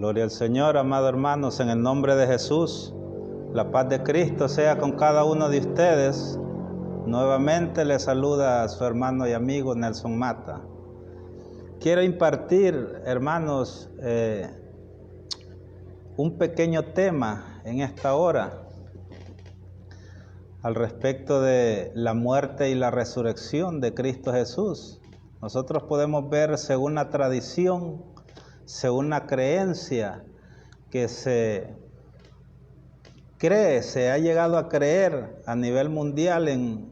Gloria al Señor, amados hermanos, en el nombre de Jesús. La paz de Cristo sea con cada uno de ustedes. Nuevamente les saluda a su hermano y amigo Nelson Mata. Quiero impartir, hermanos, un pequeño tema en esta hora al respecto de la muerte y la resurrección de Cristo Jesús. Nosotros podemos ver, según la tradición, según la creencia que se ha llegado a creer a nivel mundial en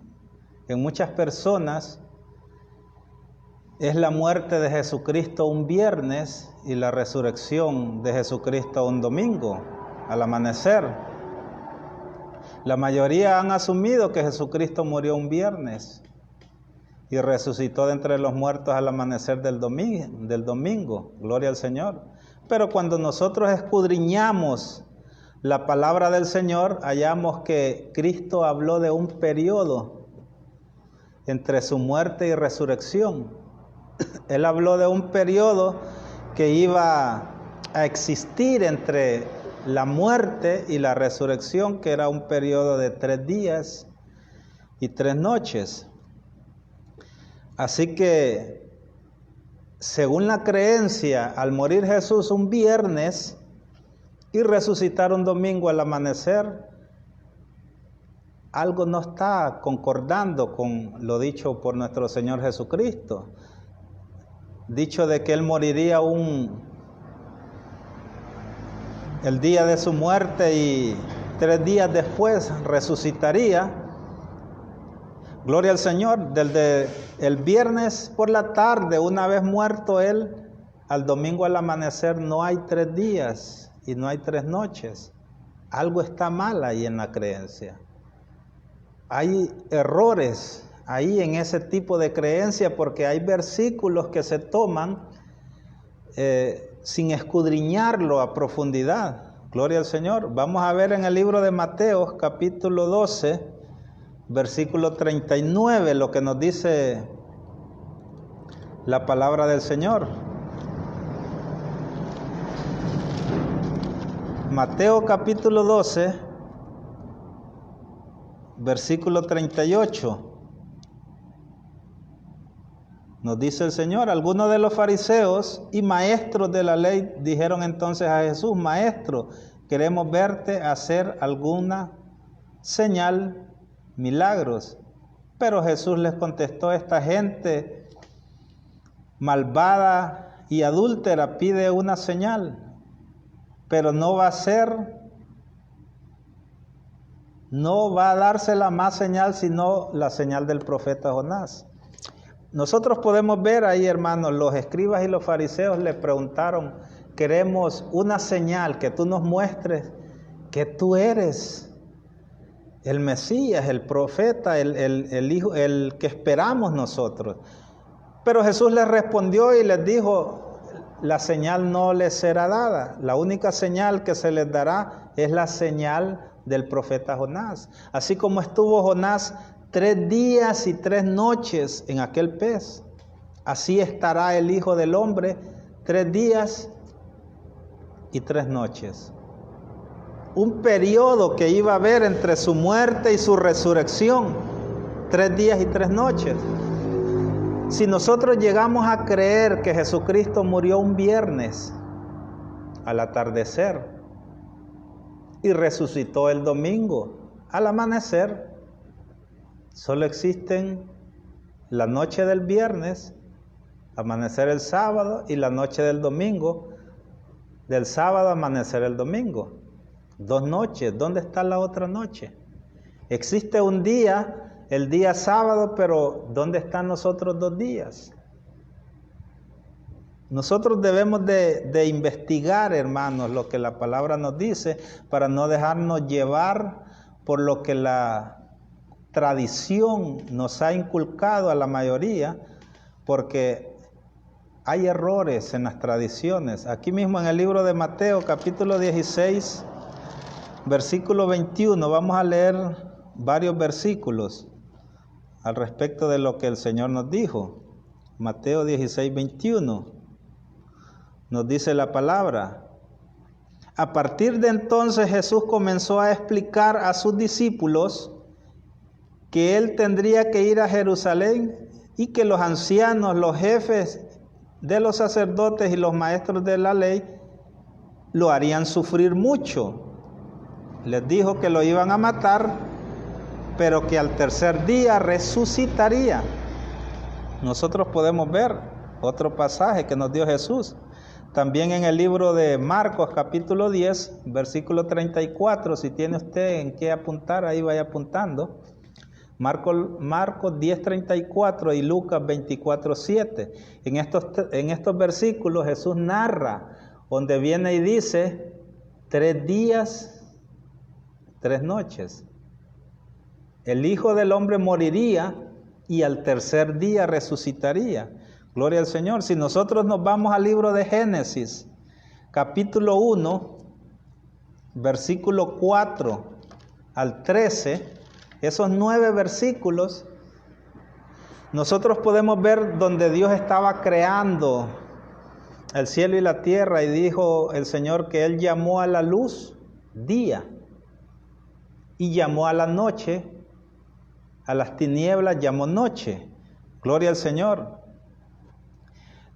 muchas personas, es la muerte de Jesucristo un viernes y la resurrección de Jesucristo un domingo, al amanecer. La mayoría han asumido que Jesucristo murió un viernes y resucitó de entre los muertos al amanecer del domingo. Gloria al Señor. Pero cuando nosotros escudriñamos la palabra del Señor, hallamos que Cristo habló de un periodo entre su muerte y resurrección. Él habló de un periodo que iba a existir entre la muerte y la resurrección, que era un periodo de 3 días y 3 noches. Así que, según la creencia, al morir Jesús un viernes y resucitar un domingo al amanecer, algo no está concordando con lo dicho por nuestro Señor Jesucristo. Dicho de que Él moriría el día de su muerte y 3 días después resucitaría. Gloria al Señor. Desde el viernes por la tarde, una vez muerto Él, al domingo al amanecer no hay 3 días y no hay 3 noches. Algo está mal ahí en la creencia. Hay errores ahí en ese tipo de creencia, porque hay versículos que se toman sin escudriñarlo a profundidad. Gloria al Señor. Vamos a ver en el libro de Mateo, capítulo 12, versículo 39, lo que nos dice la palabra del Señor. Mateo capítulo 12, versículo 38. Nos dice el Señor: algunos de los fariseos y maestros de la ley dijeron entonces a Jesús: Maestro, queremos verte hacer alguna señal, milagros. Pero Jesús les contestó: esta gente malvada y adúltera pide una señal, pero no va a dársela más señal sino la señal del profeta Jonás. Nosotros podemos ver ahí, hermanos, los escribas y los fariseos le preguntaron: queremos una señal, que tú nos muestres que tú eres el Mesías, el profeta, el Hijo, el que esperamos nosotros. Pero Jesús les respondió y les dijo: la señal no les será dada. La única señal que se les dará es la señal del profeta Jonás. Así como estuvo Jonás 3 días y 3 noches en aquel pez, así estará el Hijo del Hombre 3 días y 3 noches. Un periodo que iba a haber entre su muerte y su resurrección, 3 días y 3 noches. Si nosotros llegamos a creer que Jesucristo murió un viernes al atardecer y resucitó el domingo al amanecer, solo existen la noche del viernes, amanecer el sábado, y la noche del domingo, del sábado amanecer el domingo. 2 noches. ¿Dónde está la otra noche? Existe un día, el día sábado, pero ¿dónde están los otros 2 días? Nosotros debemos de investigar, hermanos, lo que la palabra nos dice, para no dejarnos llevar por lo que la tradición nos ha inculcado a la mayoría, porque hay errores en las tradiciones. Aquí mismo en el libro de Mateo, capítulo 16, versículo 21, vamos a leer varios versículos al respecto de lo que el Señor nos dijo. Mateo 16, 21. Nos dice la palabra: A partir de entonces Jesús comenzó a explicar a sus discípulos que él tendría que ir a Jerusalén y que los ancianos, los jefes de los sacerdotes y los maestros de la ley lo harían sufrir mucho. Les dijo que lo iban a matar, pero que al tercer día resucitaría. Nosotros podemos ver otro pasaje que nos dio Jesús. También en el libro de Marcos, capítulo 10, versículo 34, si tiene usted en qué apuntar, ahí vaya apuntando. Marcos 10, 34 y Lucas 24, 7. En estos versículos Jesús narra, donde viene y dice, 3 días, 3 noches. El Hijo del Hombre moriría y al tercer día resucitaría. Gloria al Señor. Si nosotros nos vamos al libro de Génesis, capítulo 1, versículo 4 al 13, esos 9 versículos, nosotros podemos ver donde Dios estaba creando el cielo y la tierra y dijo el Señor que Él llamó a la luz día y llamó a la noche, a las tinieblas llamó noche. Gloria al Señor.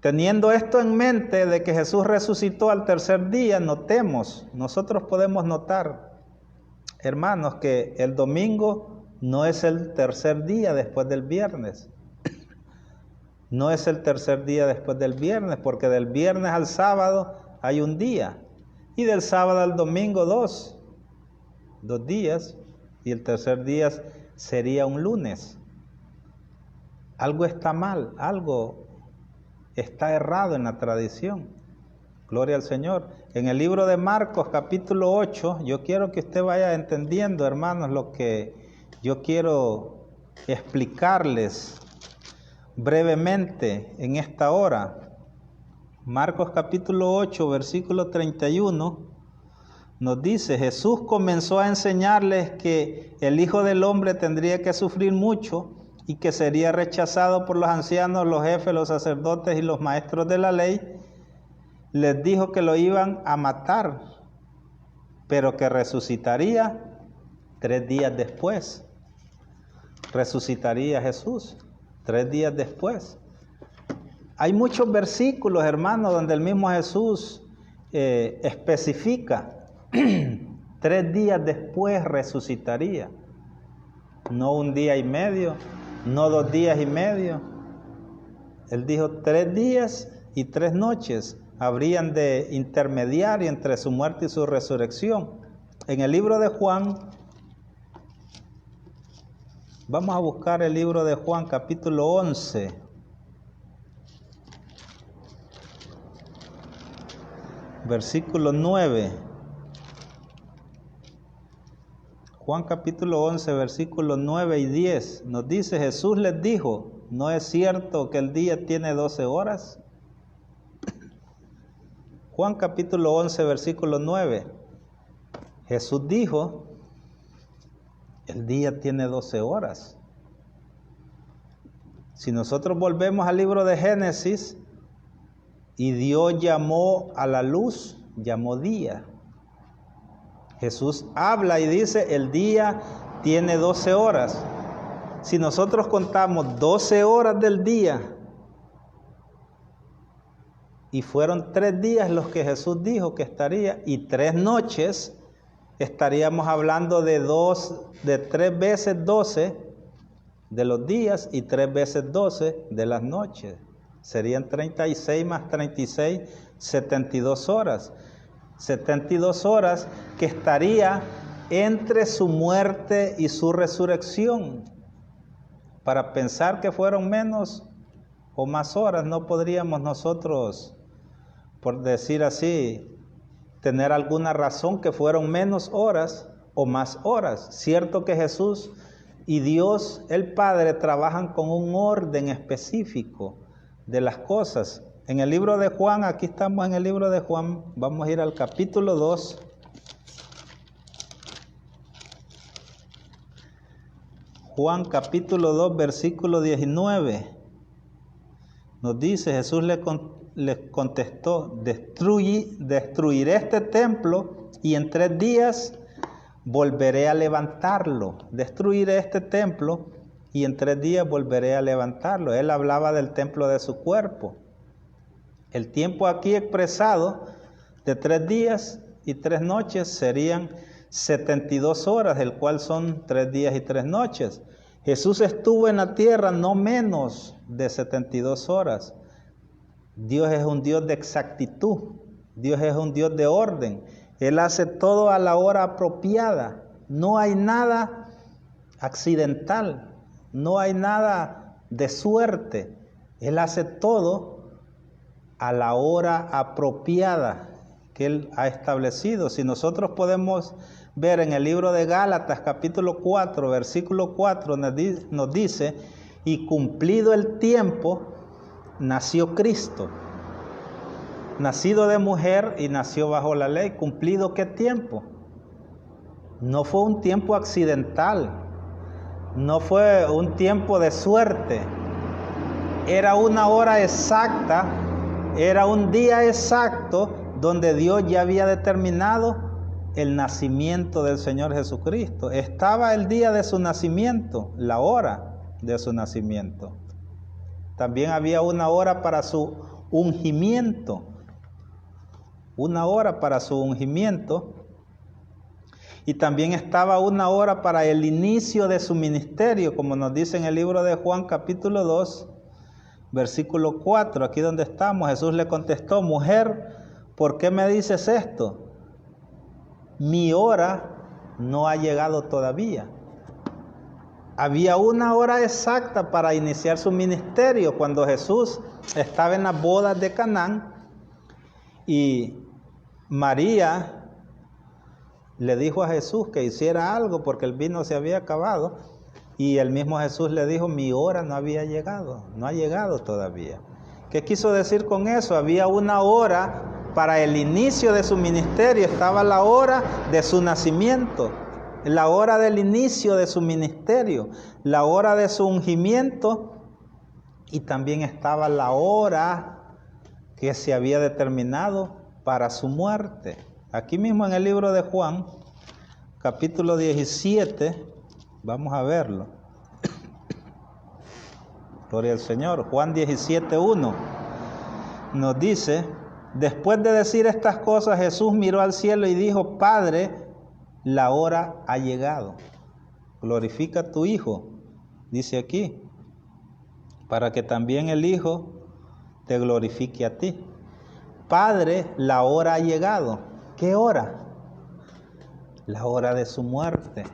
Teniendo esto en mente de que Jesús resucitó al tercer día, nosotros podemos notar, hermanos, que el domingo no es el tercer día después del viernes. No es el tercer día después del viernes, porque del viernes al sábado hay un día, y del sábado al domingo 2 días, y el tercer día sería un lunes. Algo está mal, algo está errado en la tradición. Gloria al Señor. En el libro de Marcos, capítulo 8, yo quiero que usted vaya entendiendo, hermanos, lo que yo quiero explicarles brevemente en esta hora. Marcos capítulo 8, versículo 31, nos dice, Jesús comenzó a enseñarles que el Hijo del Hombre tendría que sufrir mucho y que sería rechazado por los ancianos, los jefes, los sacerdotes y los maestros de la ley. Les dijo que lo iban a matar, pero que resucitaría 3 días después. Resucitaría Jesús 3 días después. Hay muchos versículos, hermanos, donde el mismo Jesús especifica 3 días después resucitaría. No 1 día y medio, no 2 días y medio. Él dijo 3 días y 3 noches habrían de intermediario entre su muerte y su resurrección. En el libro de Juan, vamos a buscar el libro de Juan, capítulo 11. Versículo 9. Juan capítulo 11, versículos 9 y 10. Nos dice, Jesús les dijo, ¿no es cierto que el día tiene 12 horas? Juan capítulo 11, versículo 9. Jesús dijo, el día tiene 12 horas. Si nosotros volvemos al libro de Génesis, y Dios llamó a la luz, llamó día. Jesús habla y dice, el día tiene 12 horas. Si nosotros contamos 12 horas del día, y fueron 3 días los que Jesús dijo que estaría, y 3 noches, estaríamos hablando de 3 veces 12 de los días y 3 veces 12 de las noches. Serían 36 más 36, 72 horas. 72 horas que estaría entre su muerte y su resurrección. Para pensar que fueron menos o más horas, no podríamos nosotros, por decir así, tener alguna razón que fueron menos horas o más horas. Cierto que Jesús y Dios, el Padre, trabajan con un orden específico de las cosas. En el libro de Juan, aquí estamos en el libro de Juan, vamos a ir al capítulo 2. Juan capítulo 2, versículo 19. Nos dice, Jesús les contestó, destruiré este templo y en 3 días volveré a levantarlo. Destruiré este templo y en 3 días volveré a levantarlo. Él hablaba del templo de su cuerpo. El tiempo aquí expresado de 3 días y 3 noches serían 72 horas, el cual son 3 días y 3 noches. Jesús estuvo en la tierra no menos de 72 horas. Dios es un Dios de exactitud. Dios es un Dios de orden. Él hace todo a la hora apropiada. No hay nada accidental. No hay nada de suerte. Él hace todo a la hora apropiada que Él ha establecido. Si nosotros podemos ver en el libro de Gálatas capítulo 4, versículo 4, nos dice, y cumplido el tiempo, nació Cristo, nacido de mujer y nació bajo la ley. ¿Cumplido qué tiempo? No fue un tiempo accidental, no fue un tiempo de suerte, era una hora exacta, era un día exacto donde Dios ya había determinado el nacimiento del Señor Jesucristo. Estaba el día de su nacimiento, la hora de su nacimiento. También había una hora para su ungimiento, una hora para su ungimiento, y también estaba una hora para el inicio de su ministerio, como nos dice en el libro de Juan capítulo 2, versículo 4, aquí donde estamos. Jesús le contestó, mujer, ¿por qué me dices esto? Mi hora no ha llegado todavía. Había una hora exacta para iniciar su ministerio cuando Jesús estaba en las bodas de Canaán y María le dijo a Jesús que hiciera algo porque el vino se había acabado, y el mismo Jesús le dijo, mi hora no había llegado, no ha llegado todavía. ¿Qué quiso decir con eso? Había una hora para el inicio de su ministerio, estaba la hora de su nacimiento, la hora del inicio de su ministerio, la hora de su ungimiento, y también estaba la hora que se había determinado para su muerte. Aquí mismo en el libro de Juan, capítulo 17, vamos a verlo. Gloria al Señor. Juan 17:1 nos dice, después de decir estas cosas, Jesús miró al cielo y dijo, Padre, la hora ha llegado. Glorifica a tu Hijo, dice aquí, para que también el Hijo te glorifique a ti. Padre, la hora ha llegado. ¿Qué hora? La hora de su muerte.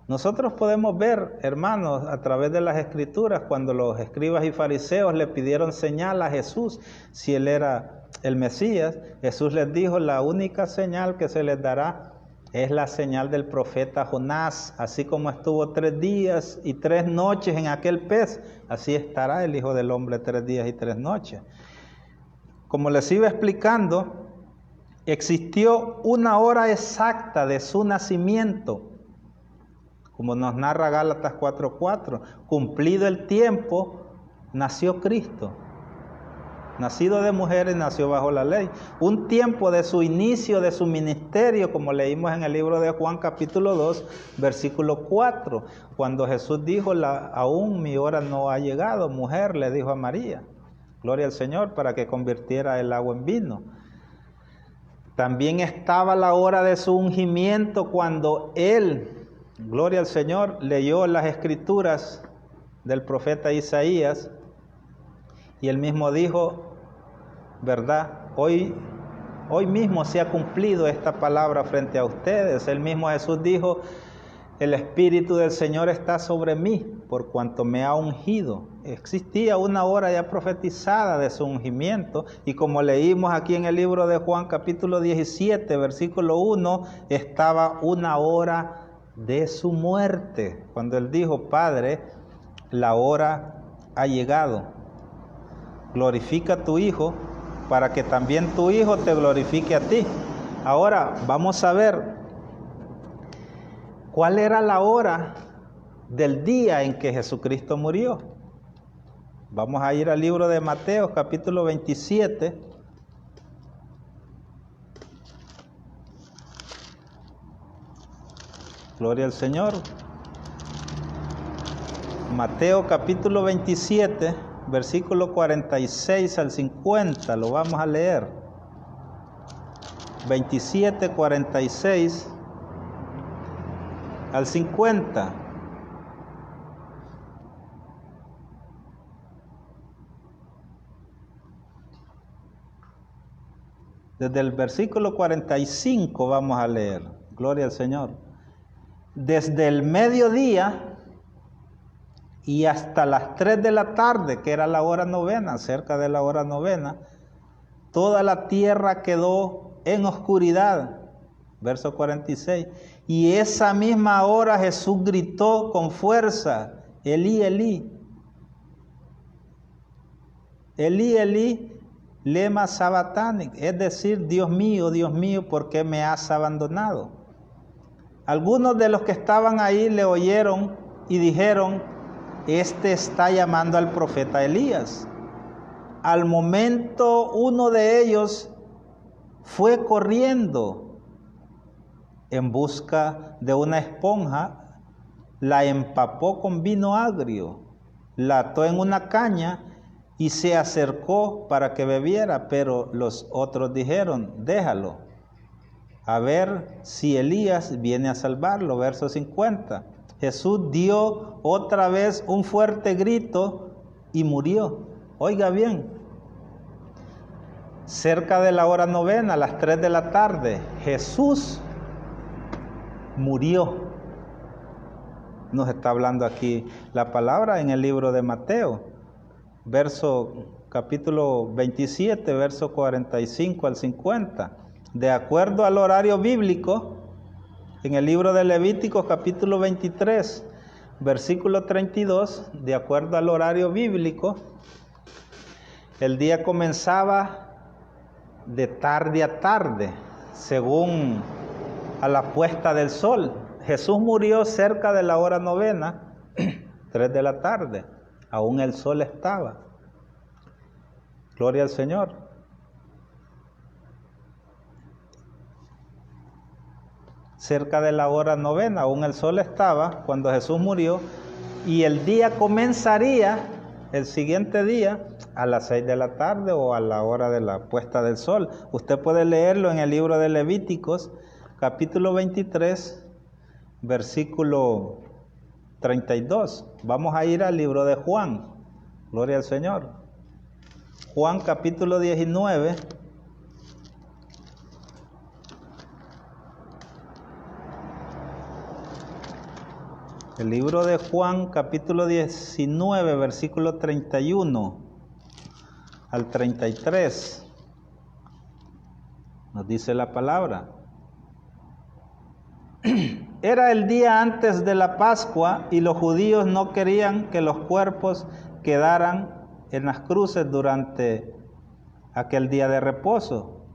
Nosotros podemos ver, hermanos, a través de las Escrituras, cuando los escribas y fariseos le pidieron señal a Jesús, si Él era el Mesías, Jesús les dijo, la única señal que se les dará es la señal del profeta Jonás. Así como estuvo 3 días y 3 noches en aquel pez, así estará el Hijo del Hombre 3 días y 3 noches. Como les iba explicando, existió una hora exacta de su nacimiento, como nos narra Gálatas 4:4, cumplido el tiempo, nació Cristo. Nacido de mujer y nació bajo la ley. Un tiempo de su inicio, de su ministerio, como leímos en el libro de Juan capítulo 2, versículo 4, cuando Jesús dijo, aún mi hora no ha llegado, mujer, le dijo a María, gloria al Señor, para que convirtiera el agua en vino. También estaba la hora de su ungimiento cuando Él, gloria al Señor, leyó las escrituras del profeta Isaías y él mismo dijo, ¿verdad? Hoy mismo se ha cumplido esta palabra frente a ustedes. El mismo Jesús dijo, el Espíritu del Señor está sobre mí por cuanto me ha ungido. Existía una hora ya profetizada de su ungimiento, y como leímos aquí en el libro de Juan capítulo 17, versículo 1, estaba una hora de su muerte, cuando Él dijo, Padre, la hora ha llegado. Glorifica a tu Hijo, para que también tu Hijo te glorifique a ti. Ahora vamos a ver cuál era la hora del día en que Jesucristo murió. Vamos a ir al libro de Mateo, capítulo 27. Gloria al Señor. Mateo capítulo 27, versículo 46 al 50, lo vamos a leer. 27, 46 al 50. Desde el versículo 45 vamos a leer. Gloria al Señor. Desde el mediodía y hasta las 3 de la tarde, que era la hora novena, cerca de la hora novena, toda la tierra quedó en oscuridad. Verso 46. Y esa misma hora Jesús gritó con fuerza, Elí, Elí, Elí, Elí, lema sabatani, es decir, Dios mío, ¿por qué me has abandonado? Algunos de los que estaban ahí le oyeron y dijeron, este está llamando al profeta Elías. Al momento uno de ellos fue corriendo en busca de una esponja, la empapó con vino agrio, la ató en una caña y se acercó para que bebiera, pero los otros dijeron, déjalo, a ver si Elías viene a salvarlo. Verso 50. Jesús dio otra vez un fuerte grito y murió. Oiga bien, cerca de la hora novena, a las 3 de la tarde, Jesús murió. Nos está hablando aquí la palabra en el libro de Mateo, capítulo 27, verso 45 al 50. De acuerdo al horario bíblico, en el libro de Levíticos, capítulo 23, versículo 32, de acuerdo al horario bíblico, el día comenzaba de tarde a tarde, según a la puesta del sol. Jesús murió cerca de la hora novena, 3 de la tarde, aún el sol estaba. Gloria al Señor. Cerca de la hora novena, aún el sol estaba cuando Jesús murió, y el día comenzaría el siguiente día a las 6 de la tarde o a la hora de la puesta del sol. Usted puede leerlo en el libro de Levíticos, capítulo 23, versículo 32. Vamos a ir al libro de Juan. Gloria al Señor. Juan capítulo 19. El libro de Juan, capítulo 19, versículo 31 al 33. Nos dice la palabra. Era el día antes de la Pascua y los judíos no querían que los cuerpos quedaran en las cruces durante aquel día de reposo,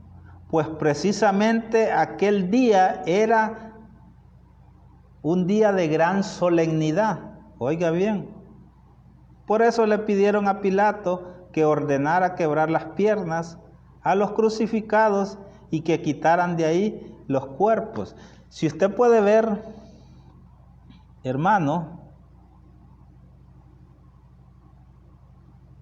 pues precisamente aquel día era un día de gran solemnidad. Oiga bien, por eso le pidieron a Pilato que ordenara quebrar las piernas a los crucificados y que quitaran de ahí los cuerpos. Si usted puede ver, hermano,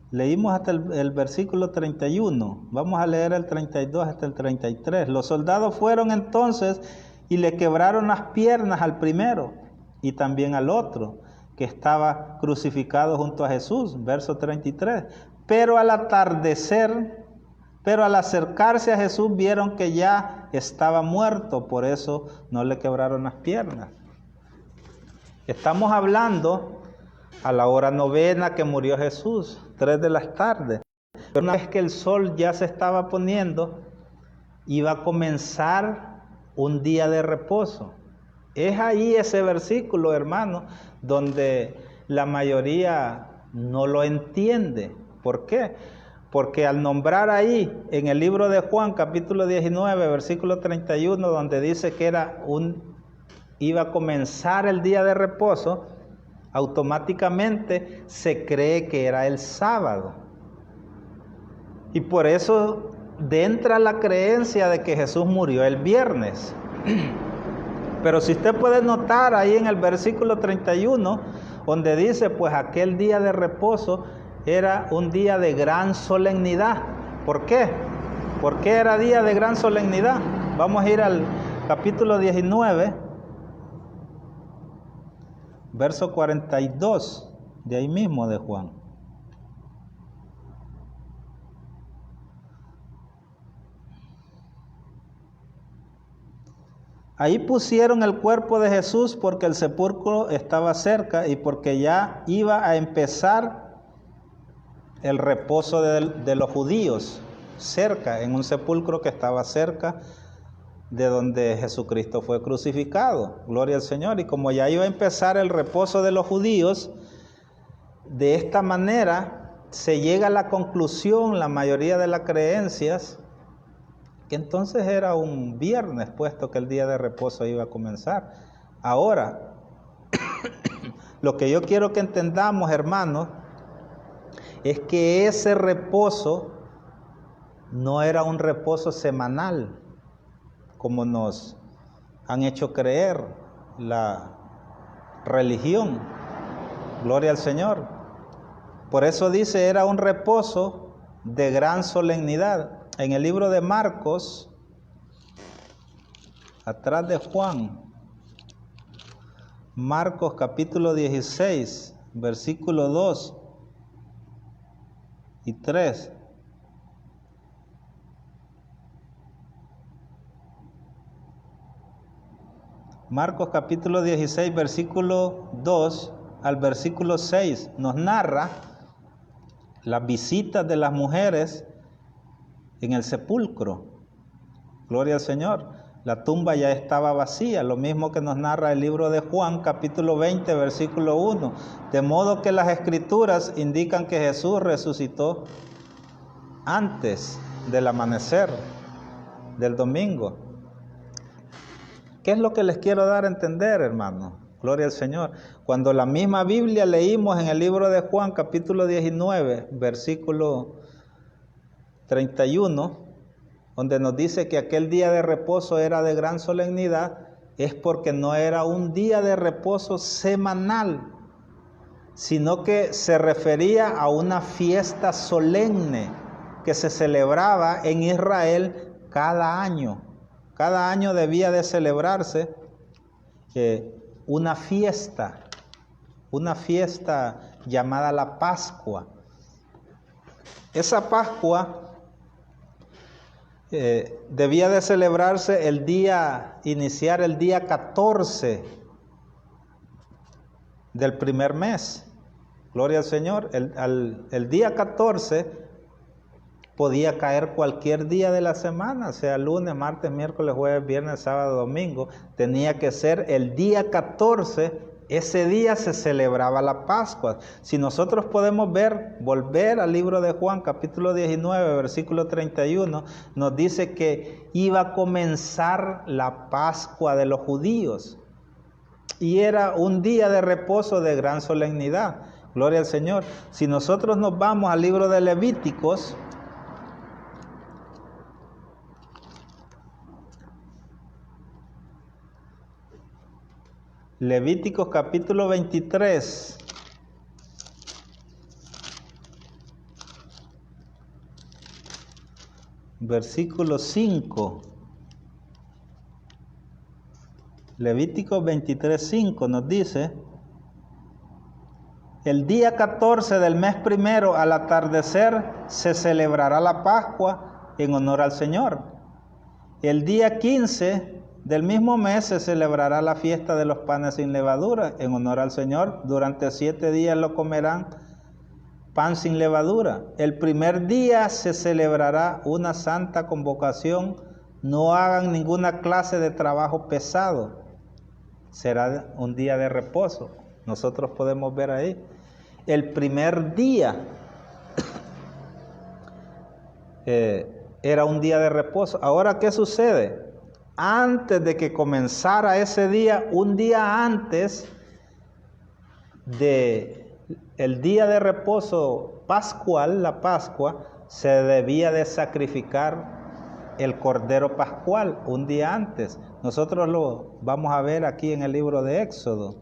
leímos hasta el versículo 31, vamos a leer el 32 hasta el 33. Los soldados fueron entonces y le quebraron las piernas al primero y también al otro que estaba crucificado junto a Jesús. Verso 33. Pero al acercarse a Jesús vieron que ya estaba muerto, por eso no le quebraron las piernas. Estamos hablando a la hora novena que murió Jesús, 3 de la tarde. Pero una vez que el sol ya se estaba poniendo, iba a comenzar un día de reposo. Es ahí ese versículo, hermano, donde la mayoría no lo entiende. ¿Por qué? Porque al nombrar ahí en el libro de Juan, capítulo 19, versículo 31, donde dice que iba a comenzar el día de reposo, automáticamente se cree que era el sábado. Y por eso entra la creencia de que Jesús murió el viernes. Pero si usted puede notar ahí en el versículo 31, donde dice, pues aquel día de reposo era un día de gran solemnidad. ¿Por qué? ¿Por qué era día de gran solemnidad? Vamos a ir al capítulo 19, verso 42, de ahí mismo de Juan. Ahí pusieron el cuerpo de Jesús porque el sepulcro estaba cerca y porque ya iba a empezar el reposo de los judíos, cerca, en un sepulcro que estaba cerca de donde Jesucristo fue crucificado. Gloria al Señor. Y como ya iba a empezar el reposo de los judíos, de esta manera se llega a la conclusión, la mayoría de las creencias, que entonces era un viernes, puesto que el día de reposo iba a comenzar. Ahora, lo que yo quiero que entendamos, hermanos, es que ese reposo no era un reposo semanal, como nos han hecho creer la religión. Gloria al Señor. Por eso dice, era un reposo de gran solemnidad. En el libro de Marcos, atrás de Juan, Marcos capítulo 16, versículo 2 y 3. Marcos capítulo 16, versículo 2 al versículo 6 nos narra las visitas de las mujeres en el sepulcro. Gloria al Señor. La tumba ya estaba vacía, lo mismo que nos narra el libro de Juan, capítulo 20, versículo 1. De modo que las escrituras indican que Jesús resucitó antes del amanecer del domingo. ¿Qué es lo que les quiero dar a entender, hermanos? Gloria al Señor. Cuando la misma Biblia leímos en el libro de Juan, capítulo 19, versículo 31, donde nos dice que aquel día de reposo era de gran solemnidad, es porque no era un día de reposo semanal, sino que se refería a una fiesta solemne que se celebraba en Israel cada año. Cada año debía de celebrarse una fiesta llamada la Pascua. Esa Pascua debía de celebrarse iniciar el día 14 del primer mes. Gloria al Señor. El día 14 podía caer cualquier día de la semana, sea lunes, martes, miércoles, jueves, viernes, sábado, domingo. Tenía que ser el día 14. Ese día se celebraba la Pascua. Si nosotros podemos volver al libro de Juan, capítulo 19, versículo 31, nos dice que iba a comenzar la Pascua de los judíos. Y era un día de reposo de gran solemnidad. Gloria al Señor. Si nosotros nos vamos al libro de Levíticos, Levíticos capítulo 23, versículo 5. Levíticos 23, 5 nos dice: el día 14 del mes primero al atardecer se celebrará la Pascua en honor al Señor. El día 15 del mismo mes se celebrará la fiesta de los panes sin levadura en honor al Señor. Durante 7 días lo comerán pan sin levadura. El primer día se celebrará una santa convocación. No hagan ninguna clase de trabajo pesado. Será un día de reposo. Nosotros podemos ver ahí. El primer día era un día de reposo. Ahora, ¿qué sucede? Antes de que comenzara ese día, un día antes, el día de reposo pascual, la Pascua, se debía de sacrificar el cordero pascual un día antes. Nosotros lo vamos a ver aquí en el libro de Éxodo,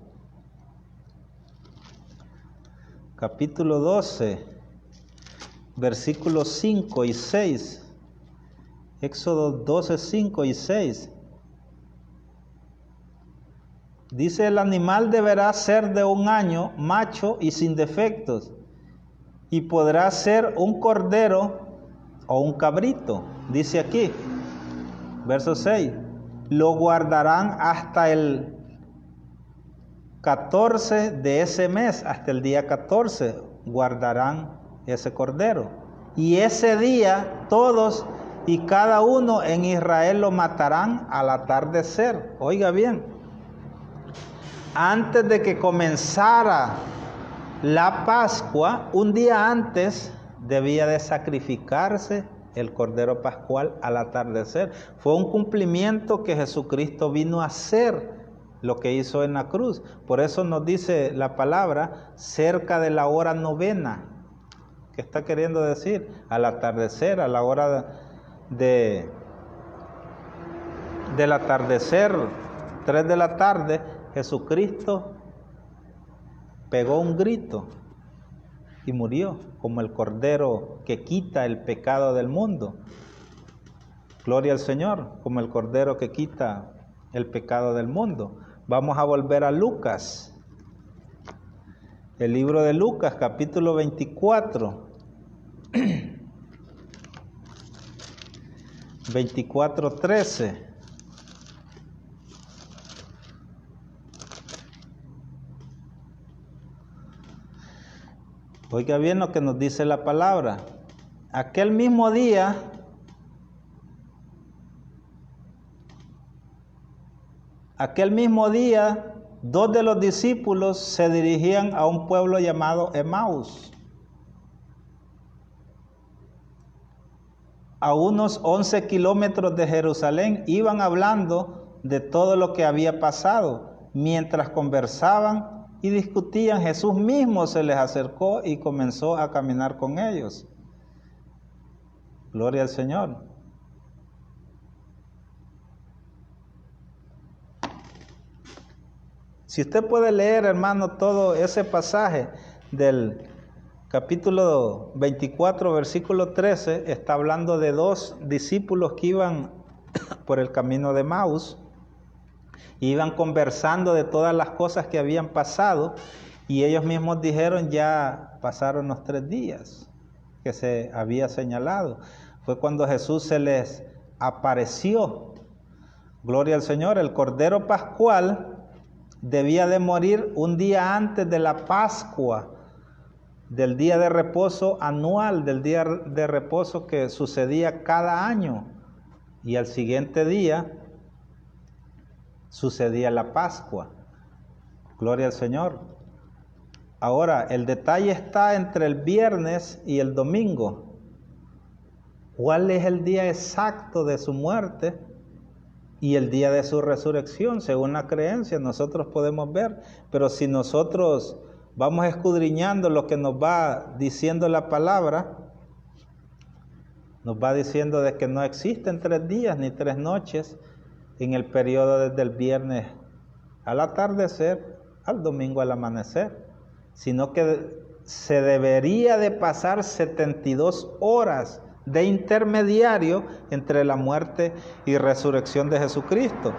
capítulo 12, versículos 5 y 6. Éxodo 12, 5 y 6. Dice: el animal deberá ser de 1 año, macho y sin defectos, y podrá ser un cordero o un cabrito. Dice aquí, verso 6, lo guardarán hasta el 14 de ese mes, hasta el día 14 guardarán ese cordero. Y ese día todos y cada uno en Israel lo matarán al atardecer. Oiga bien, antes de que comenzara la Pascua, un día antes debía de sacrificarse el cordero pascual al atardecer. Fue un cumplimiento que Jesucristo vino a hacer, lo que hizo en la cruz. Por eso nos dice la palabra cerca de la hora novena. ¿Qué está queriendo decir? Al atardecer, a la hora del atardecer, 3 de la tarde, Jesucristo pegó un grito y murió como el cordero que quita el pecado del mundo. Gloria al Señor, como el cordero que quita el pecado del mundo. Vamos a volver a Lucas, el libro de Lucas, capítulo 24, 24:13. Oiga bien lo que nos dice la palabra. Aquel mismo día, dos de los discípulos se dirigían a un pueblo llamado Emaús, a unos 11 kilómetros de Jerusalén. Iban hablando de todo lo que había pasado. Mientras conversaban y discutían, Jesús mismo se les acercó y comenzó a caminar con ellos. Gloria al Señor. Si usted puede leer, hermano, todo ese pasaje del capítulo 24, versículo 13, está hablando de 2 discípulos que iban por el camino de Emaús. Iban conversando de todas las cosas que habían pasado, y ellos mismos dijeron: ya pasaron los 3 días que se había señalado. Fue cuando Jesús se les apareció. Gloria al Señor. El cordero pascual debía de morir un día antes de la Pascua, del día de reposo anual, del día de reposo que sucedía cada año, y al siguiente día sucedía la Pascua. Gloria al Señor. Ahora, el detalle está entre el viernes y el domingo. ¿Cuál es el día exacto de su muerte y el día de su resurrección? Según la creencia, nosotros podemos ver, pero si nosotros vamos escudriñando lo que nos va diciendo la palabra, nos va diciendo de que no existen 3 días ni 3 noches en el periodo desde el viernes al atardecer al domingo al amanecer, sino que se debería de pasar 72 horas de intermediario entre la muerte y resurrección de Jesucristo.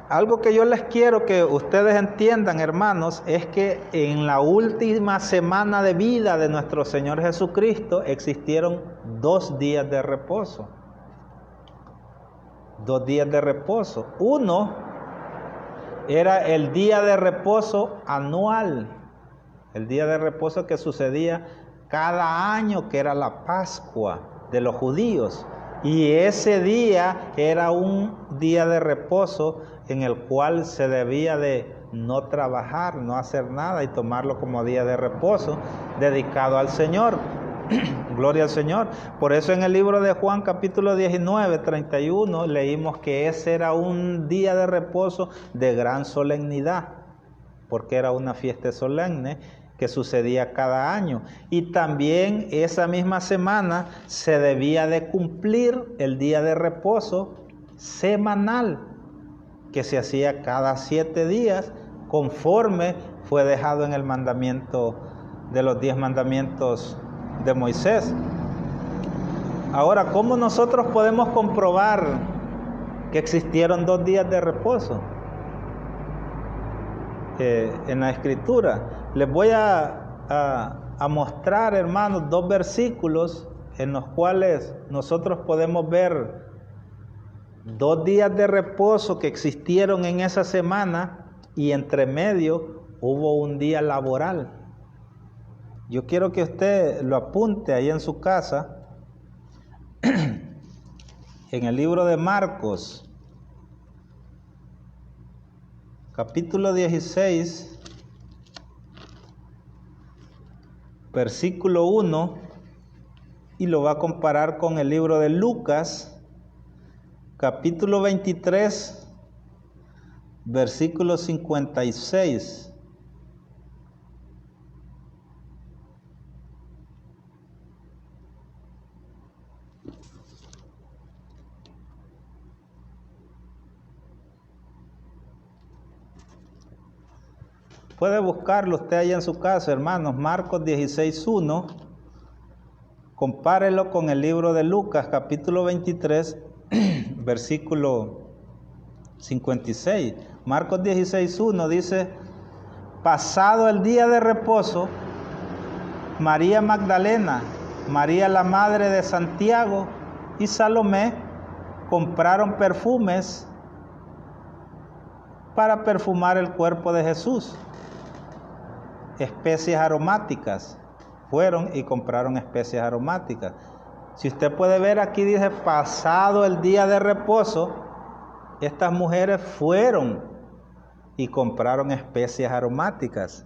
Algo que yo les quiero que ustedes entiendan, hermanos, es que en la última semana de vida de nuestro Señor Jesucristo existieron 2 días de reposo. 2 días de reposo. Uno era el día de reposo anual, el día de reposo que sucedía cada año, que era la Pascua de los judíos. Y ese día era un día de reposo en el cual se debía de no trabajar, no hacer nada, y tomarlo como día de reposo dedicado al Señor. Gloria al Señor. Por eso en el libro de Juan capítulo 19, 31 leímos que ese era un día de reposo de gran solemnidad. porque era una fiesta solemne que sucedía cada año. Y también esa misma semana se debía de cumplir el día de reposo semanal, que se hacía cada 7 días, conforme fue dejado en el mandamiento de los 10 mandamientos de Moisés. Ahora, ¿cómo nosotros podemos comprobar que existieron 2 días de reposo? En la Escritura les voy a mostrar, hermanos, 2 versículos en los cuales nosotros podemos ver 2 días de reposo que existieron en esa semana, y entre medio hubo un día laboral. Yo quiero que usted lo apunte ahí en su casa, en el libro de Marcos, capítulo 16, versículo 1, y lo va a comparar con el libro de Lucas, capítulo 23, versículo 56. Puede buscarlo usted allá en su casa, hermanos. Marcos 16:1. Compárelo con el libro de Lucas, capítulo 23, versículo 56. Marcos 16:1 dice: pasado el día de reposo, María Magdalena, María la madre de Santiago y Salomé compraron perfumes para perfumar el cuerpo de Jesús. Especias aromáticas. Fueron y compraron especias aromáticas. Si usted puede ver, aquí dice pasado el día de reposo, estas mujeres fueron y compraron especias aromáticas.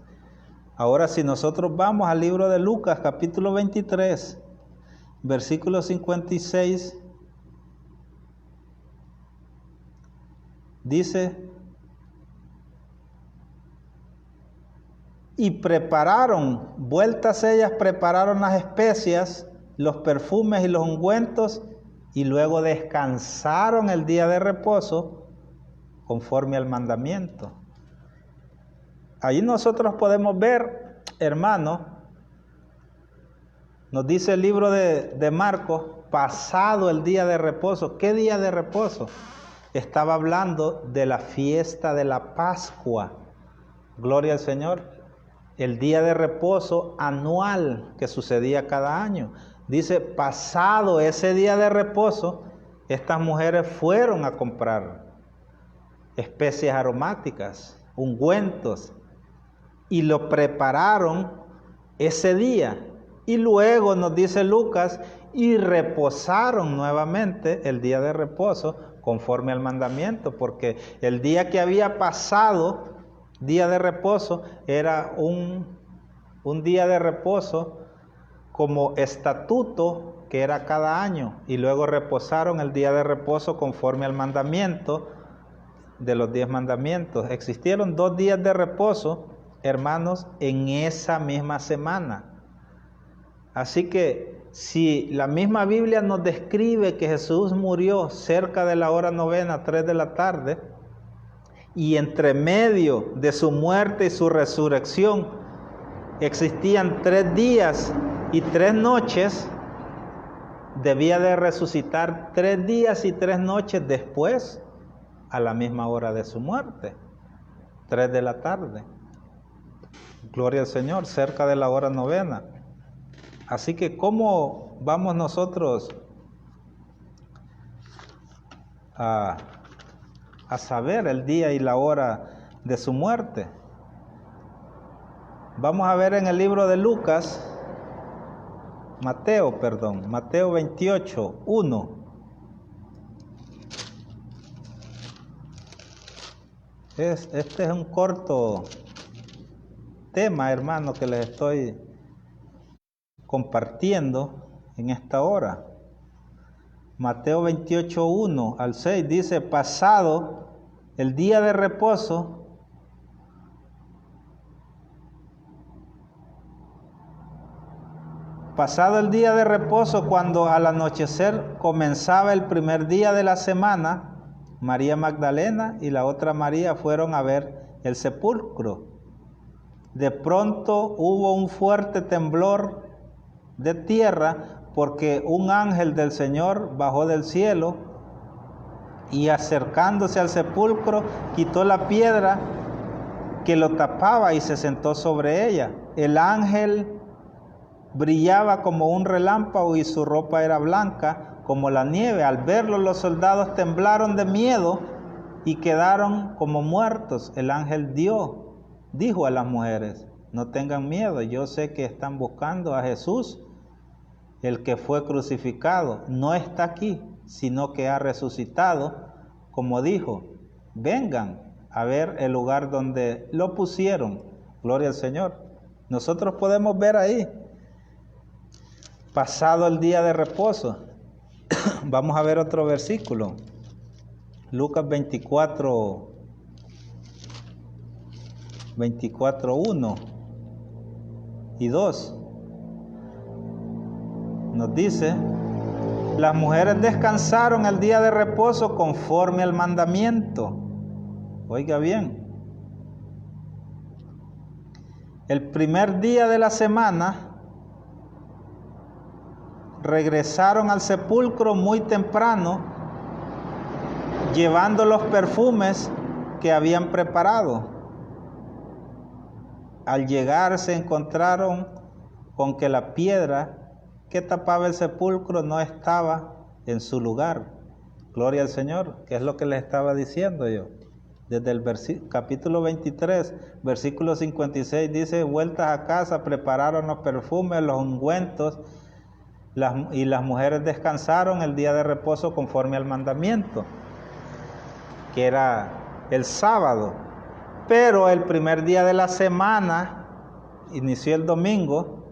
Ahora, si nosotros vamos al libro de Lucas, capítulo 23, versículo 56, dice: y prepararon, vueltas ellas, prepararon las especias, los perfumes y los ungüentos, y luego descansaron el día de reposo conforme al mandamiento. Ahí nosotros podemos ver, hermano, nos dice el libro de Marcos, pasado el día de reposo. ¿Qué día de reposo? Estaba hablando de la fiesta de la Pascua. Gloria al Señor. El día de reposo anual que sucedía cada año. Dice, pasado ese día de reposo, estas mujeres fueron a comprar especias aromáticas, ungüentos, y lo prepararon ese día. Y luego nos dice Lucas, y reposaron nuevamente el día de reposo conforme al mandamiento, porque el día que había pasado, día de reposo, era un día de reposo como estatuto que era cada año, y luego reposaron el día de reposo conforme al mandamiento de los 10 mandamientos. Existieron 2 días de reposo, hermanos, en esa misma semana. Así que si la misma Biblia nos describe que Jesús murió cerca de la hora novena, 3 de la tarde, y entre medio de su muerte y su resurrección existían 3 días y 3 noches, debía de resucitar 3 días y 3 noches después, a la misma hora de su muerte, 3 de la tarde. Gloria al Señor, cerca de la hora novena. Así que, ¿cómo vamos nosotros a saber el día y la hora de su muerte? Vamos a ver en el libro de Lucas, Mateo 28:1. Este es un corto tema, hermano, que les estoy compartiendo en esta hora. Mateo 28:1 al 6 dice: pasado el día de reposo, Pasado el día de reposo, cuando al anochecer comenzaba el primer día de la semana, María Magdalena y la otra María fueron a ver el sepulcro. De pronto hubo un fuerte temblor de tierra, porque un ángel del Señor bajó del cielo y, acercándose al sepulcro, quitó la piedra que lo tapaba y se sentó sobre ella. El ángel brillaba como un relámpago y su ropa era blanca como la nieve. Al verlo, los soldados temblaron de miedo y quedaron como muertos. El ángel dijo a las mujeres: no tengan miedo, yo sé que están buscando a Jesús, el que fue crucificado. No está aquí, sino que ha resucitado, como dijo. Vengan a ver el lugar donde lo pusieron. Gloria al Señor. Nosotros podemos ver ahí, pasado el día de reposo. Vamos a ver otro versículo. Lucas 24, 1 y 2. Nos dice: las mujeres descansaron el día de reposo conforme al mandamiento. Oiga bien. El primer día de la semana regresaron al sepulcro muy temprano, llevando los perfumes que habían preparado. Al llegar se encontraron con que la piedra que tapaba el sepulcro no estaba en su lugar. Gloria al Señor, que es lo que les estaba diciendo yo. Desde el capítulo 23, versículo 56 dice: vueltas a casa prepararon los perfumes, los ungüentos, y las mujeres descansaron el día de reposo conforme al mandamiento, que era el sábado. Pero el primer día de la semana, inició el domingo,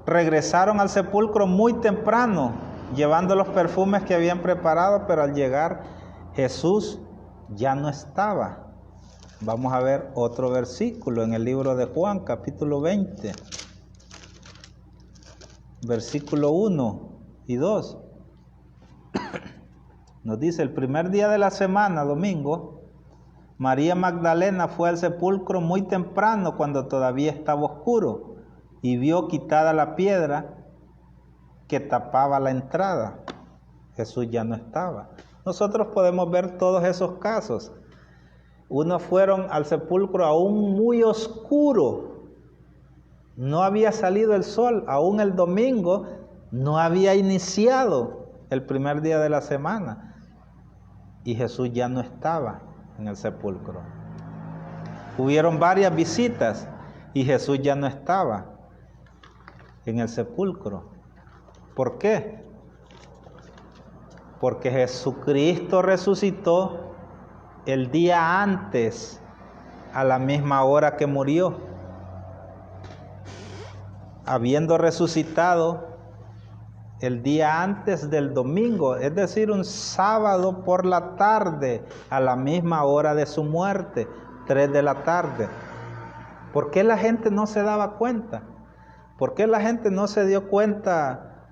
regresaron al sepulcro muy temprano, llevando los perfumes que habían preparado, pero al llegar Jesús ya no estaba. Vamos a ver otro versículo en el libro de Juan, capítulo 20. Versículo 1 y 2. Nos dice: el primer día de la semana, domingo, María Magdalena fue al sepulcro muy temprano, cuando todavía estaba oscuro, y vio quitada la piedra que tapaba la entrada. Jesús ya no estaba. Nosotros podemos ver todos esos casos. Unos fueron al sepulcro aún muy oscuro. No había salido el sol, aún el domingo no había iniciado el primer día de la semana, y Jesús ya no estaba en el sepulcro. Hubieron varias visitas y Jesús ya no estaba en el sepulcro. ¿Por qué? Porque Jesucristo resucitó el día antes, a la misma hora que murió. Habiendo resucitado el día antes del domingo, es decir, un sábado por la tarde, a la misma hora de su muerte, 3 de la tarde. ¿Por qué la gente no se daba cuenta? ¿Por qué la gente no se dio cuenta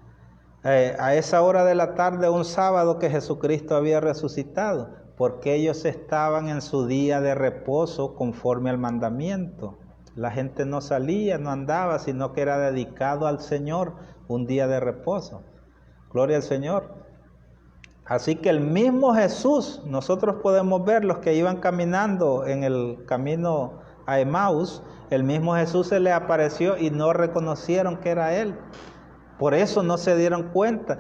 a esa hora de la tarde, un sábado, que Jesucristo había resucitado? Porque ellos estaban en su día de reposo conforme al mandamiento. La gente no salía, no andaba, sino que era dedicado al Señor, un día de reposo. Gloria al Señor. Así que el mismo Jesús, nosotros podemos ver los que iban caminando en el camino a Emaús, el mismo Jesús se le apareció y no reconocieron que era Él. Por eso no se dieron cuenta.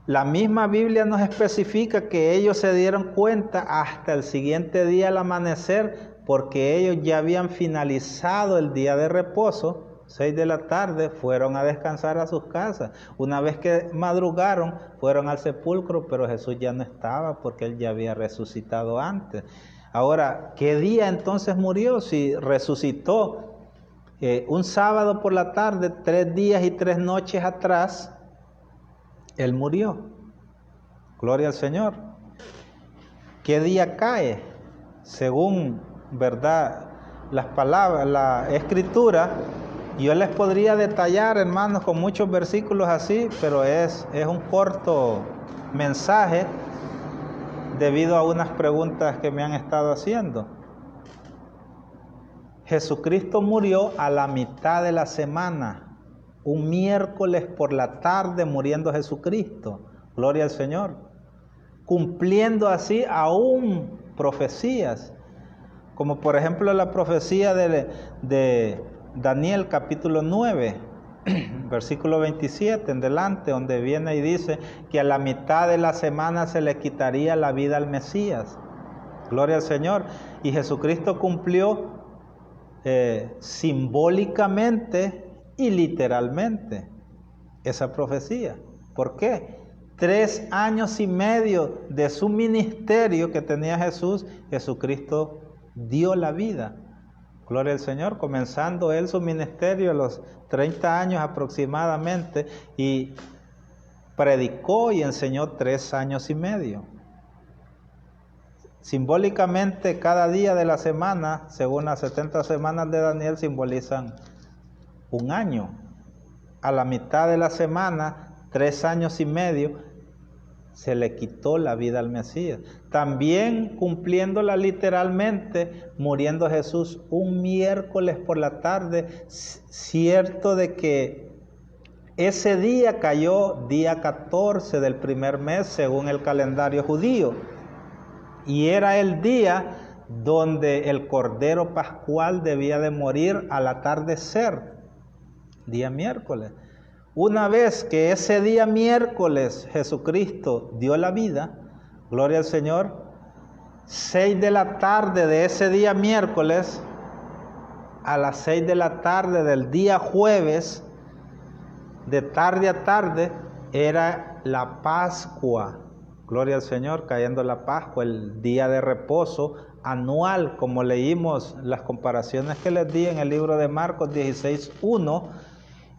La misma Biblia nos especifica que ellos se dieron cuenta hasta el siguiente día al amanecer, porque ellos ya habían finalizado el día de reposo, 6 de la tarde, fueron a descansar a sus casas. Una vez que madrugaron, fueron al sepulcro, pero Jesús ya no estaba porque Él ya había resucitado antes. Ahora, ¿qué día entonces murió? Si resucitó un sábado por la tarde, 3 días y 3 noches atrás, Él murió. Gloria al Señor. ¿Qué día cae? Según, ¿verdad?, las palabras, la Escritura, Yo les podría detallar, hermanos, con muchos versículos así, pero es un corto mensaje debido a unas preguntas que me han estado haciendo. Jesucristo murió a la mitad de la semana, un miércoles por la tarde muriendo Jesucristo, gloria al Señor, cumpliendo así aún profecías, como por ejemplo la profecía de Daniel capítulo 9, versículo 27 en delante, donde viene y dice que a la mitad de la semana se le quitaría la vida al Mesías, gloria al Señor, y Jesucristo cumplió simbólicamente y literalmente esa profecía. ¿Por qué? 3 años y medio de su ministerio que tenía Jesús, Jesucristo dio la vida. Gloria al Señor, comenzando él su ministerio a los 30 años aproximadamente y predicó y enseñó 3 años y medio. Simbólicamente, cada día de la semana, según las 70 semanas de Daniel, simbolizan un año. A la mitad de la semana, 3 años y medio, se le quitó la vida al Mesías. También cumpliéndola literalmente, muriendo Jesús un miércoles por la tarde, cierto de que ese día cayó día 14 del primer mes, según el calendario judío. Y era el día donde el Cordero Pascual debía de morir al atardecer, día miércoles. Una vez que ese día miércoles Jesucristo dio la vida, gloria al Señor, 6 de la tarde de ese día miércoles, a las 6 de la tarde del día jueves, de tarde a tarde, era la Pascua. Gloria al Señor, cayendo la Pascua, el día de reposo anual, como leímos las comparaciones que les di en el libro de Marcos 16:1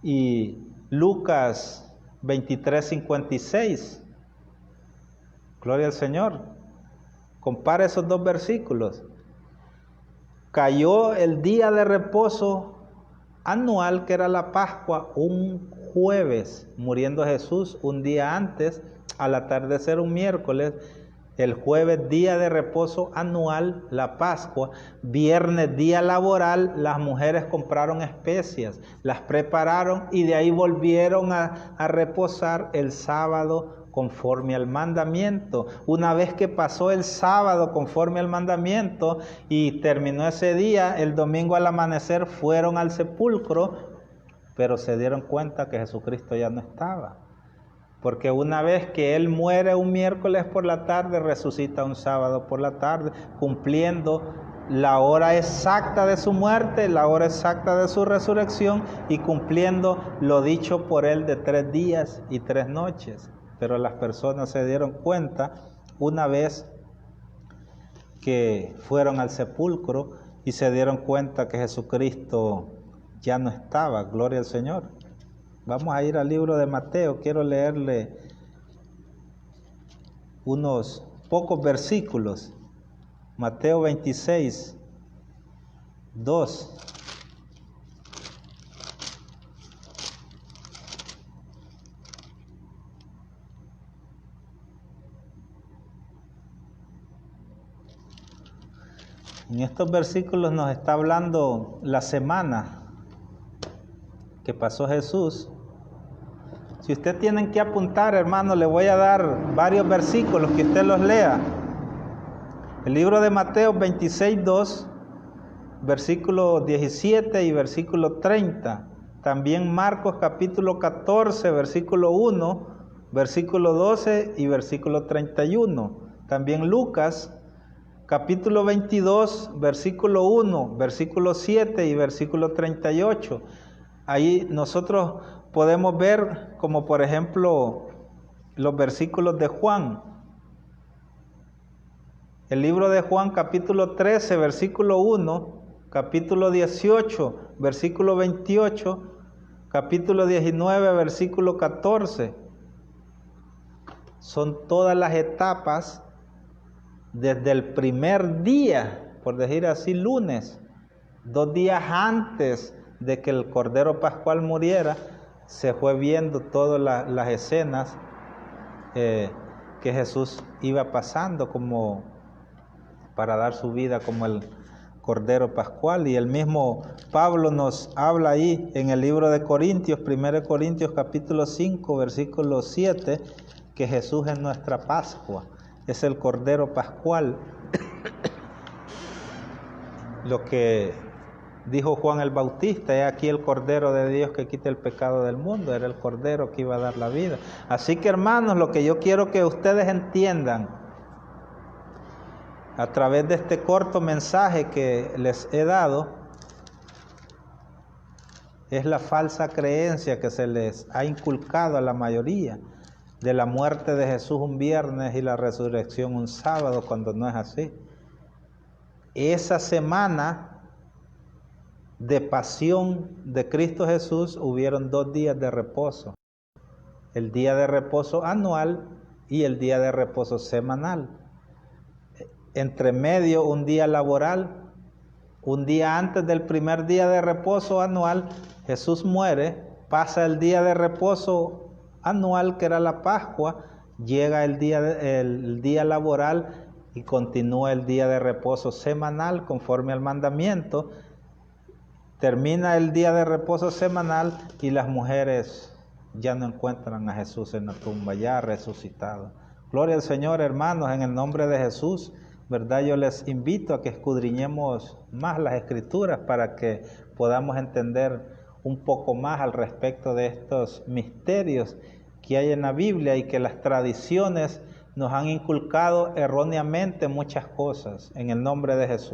y Lucas 23:56. Gloria al Señor. Compara esos dos versículos. Cayó el día de reposo anual, que era la Pascua, un jueves, muriendo Jesús un día antes, al atardecer un miércoles, el jueves día de reposo anual, la Pascua, viernes día laboral, las mujeres compraron especias, las prepararon y de ahí volvieron a reposar el sábado conforme al mandamiento. Una vez que pasó el sábado conforme al mandamiento y terminó ese día, el domingo al amanecer fueron al sepulcro, pero se dieron cuenta que Jesucristo ya no estaba. Porque una vez que Él muere un miércoles por la tarde, resucita un sábado por la tarde, cumpliendo la hora exacta de su muerte, la hora exacta de su resurrección y cumpliendo lo dicho por Él de 3 días y 3 noches. Pero las personas se dieron cuenta una vez que fueron al sepulcro y se dieron cuenta que Jesucristo ya no estaba. Gloria al Señor. Vamos a ir al libro de Mateo. Quiero leerle unos pocos versículos. Mateo 26:2. En estos versículos nos está hablando la semana que pasó Jesús. Si usted tiene que apuntar, hermano, le voy a dar varios versículos que usted los lea. El libro de Mateo 26:2, versículo 17 y versículo 30. También Marcos capítulo 14, versículo 1, versículo 12 y versículo 31. También Lucas capítulo 22, versículo 1, versículo 7 y versículo 38. Ahí nosotros podemos ver, como por ejemplo, los versículos de Juan. El libro de Juan, capítulo 13, versículo 1, capítulo 18, versículo 28, capítulo 19, versículo 14. Son todas las etapas desde el primer día, por decir así, lunes, 2 días antes de que el Cordero Pascual muriera, se fue viendo todas las escenas que Jesús iba pasando como para dar su vida como el Cordero Pascual. Y el mismo Pablo nos habla ahí en el libro de Corintios, 1 Corintios capítulo 5, versículo 7, que Jesús es nuestra Pascua, es el Cordero Pascual. Lo que dijo Juan el Bautista, he aquí el Cordero de Dios que quita el pecado del mundo, era el Cordero que iba a dar la vida. Así que, hermanos, lo que yo quiero que ustedes entiendan a través de este corto mensaje que les he dado, es la falsa creencia que se les ha inculcado a la mayoría de la muerte de Jesús un viernes y la resurrección un sábado, cuando no es así. Esa semana de pasión de Cristo Jesús hubieron 2 días de reposo, el día de reposo anual y el día de reposo semanal. Entre medio un día laboral, un día antes del primer día de reposo anual, Jesús muere, pasa el día de reposo anual que era la Pascua, llega el día laboral y continúa el día de reposo semanal conforme al mandamiento. Termina el día de reposo semanal y las mujeres ya no encuentran a Jesús en la tumba, ya resucitado. Gloria al Señor, hermanos, en el nombre de Jesús, ¿verdad? Yo les invito a que escudriñemos más las Escrituras para que podamos entender un poco más al respecto de estos misterios que hay en la Biblia y que las tradiciones nos han inculcado erróneamente muchas cosas, en el nombre de Jesús.